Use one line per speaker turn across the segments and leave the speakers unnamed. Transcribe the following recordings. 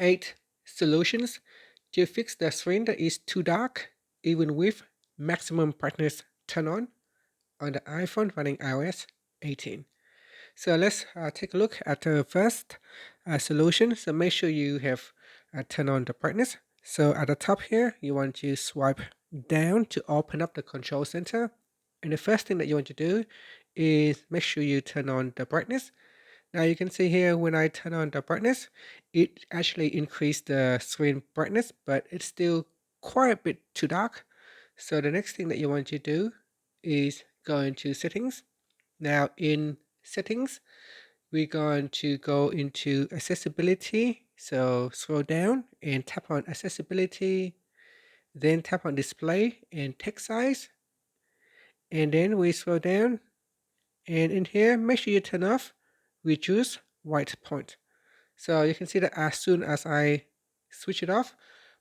8 solutions to fix the screen that is too dark, even with maximum brightness turned on the iPhone running iOS 18. So let's take a look at the first solution. So make sure you have turned on the brightness. So at the top here, you want to swipe down to open up the control center. And the first thing that you want to do is make sure you turn on the brightness. Now you can see here when I turn on the brightness, it actually increased the screen brightness, but it's still quite a bit too dark. So the next thing that you want to do is go into settings. Now in settings, we're going to go into accessibility. So scroll down and tap on accessibility, then tap on display and text size. And then we scroll down and in here, make sure you turn off reduce white point. So you can see that as soon as I switch it off,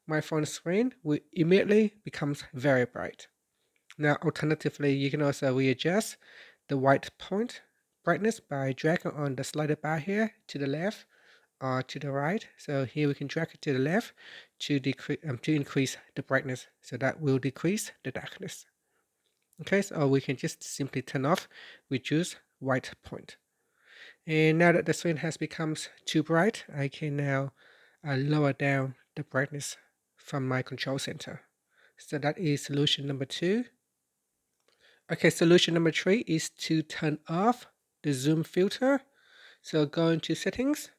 my phone screen will immediately becomes very bright. Now, alternatively, you can also readjust the white point brightness by dragging on the slider bar here to the left or to the right. So here we can drag it to the left to increase the brightness. So that will decrease the darkness. Okay, so we can just simply turn off reduce white point. And now that the screen has become too bright, I can now lower down the brightness from my control center. So that is solution number 2. Okay, solution number 3 is to turn off the zoom filter. So go into settings.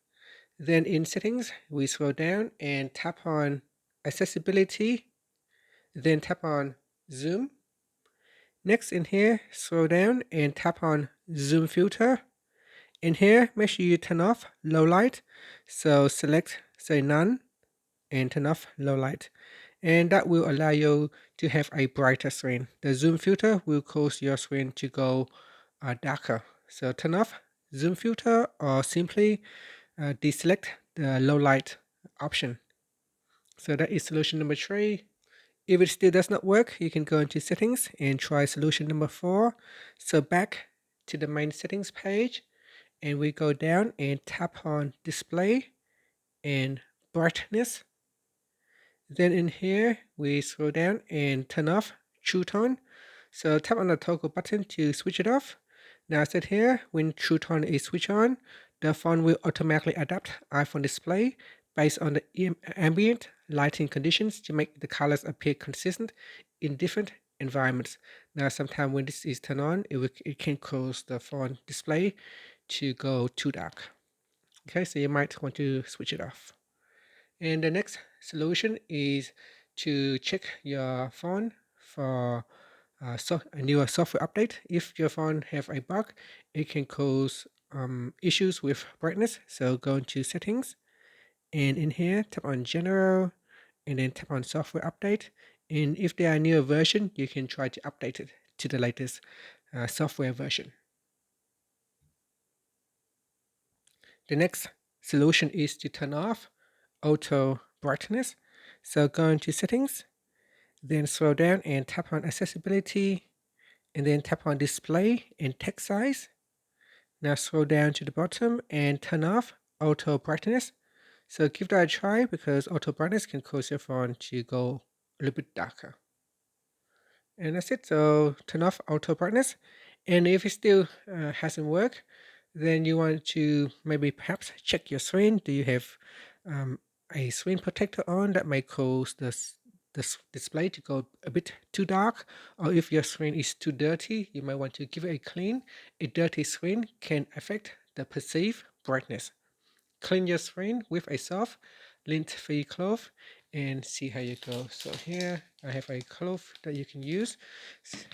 Then in settings, we scroll down and tap on accessibility. Then tap on zoom. Next in here, scroll down and tap on zoom filter. In here, make sure you turn off low light. So select say none and turn off low light. And that will allow you to have a brighter screen. The zoom filter will cause your screen to go darker. So turn off zoom filter or simply deselect the low light option. So that is solution number 3. If it still does not work, you can go into settings and try solution number 4. So back to the main settings page, and we go down and tap on display and brightness. Then in here, we scroll down and turn off True Tone. So tap on the toggle button to switch it off. Now it said here, when True Tone is switched on, the phone will automatically adapt iPhone display based on the ambient lighting conditions to make the colors appear consistent in different environments. Now sometimes when this is turned on, it can cause the phone display to go too dark. Okay, so you might want to switch it off. And the next solution is to check your phone for a newer software update. If your phone have a bug, it can cause issues with brightness. So go into settings, and in here tap on general, and then tap on software update. And if there are newer version, you can try to update it to the latest software version. The next solution is to turn off auto brightness. So go into settings, then scroll down and tap on accessibility, and then tap on display and text size. Now scroll down to the bottom and turn off auto brightness. So give that a try because auto brightness can cause your phone to go a little bit darker. And that's it. So turn off auto brightness. And if it still hasn't worked, then you want to maybe perhaps check your screen. Do you have a screen protector on that may cause this display to go a bit too dark? Or if your screen is too dirty, you might want to give it a clean. A dirty screen can affect the perceived brightness. Clean your screen with a soft lint-free cloth and see how you go. So here I have a cloth that you can use.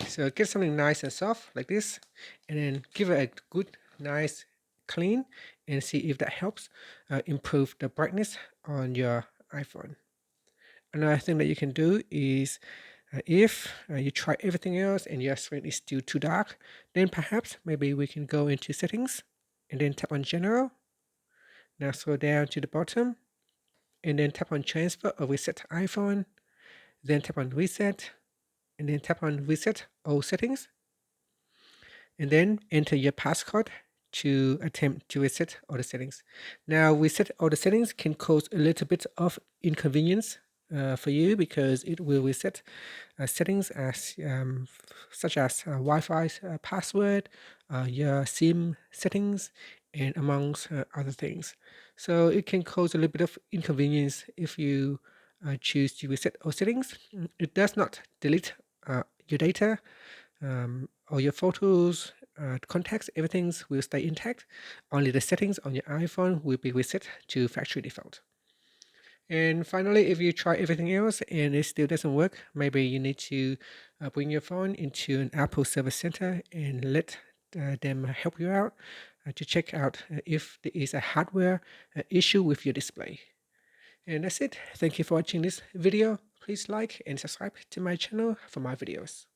So get something nice and soft like this, and then give it a good nice clean and see if that helps improve the brightness on your iPhone. Another thing that you can do is if you try everything else and your screen is still too dark, then perhaps maybe we can go into settings and then tap on general. Now scroll down to the bottom and then tap on transfer or reset iPhone, then tap on reset, and then tap on reset all settings, and then enter your passcode to attempt to reset all the settings. Now, reset all the settings can cause a little bit of inconvenience for you, because it will reset settings such as Wi-Fi password, your SIM settings, and amongst other things. So it can cause a little bit of inconvenience if you choose to reset all settings. It does not delete your data, all your photos, contacts, everything will stay intact. Only the settings on your iPhone will be reset to factory default. And finally, if you try everything else and it still doesn't work, maybe you need to bring your phone into an Apple service center and let them help you out to check out if there is a hardware issue with your display. And that's it. Thank you for watching this video. Please like and subscribe to my channel for my videos.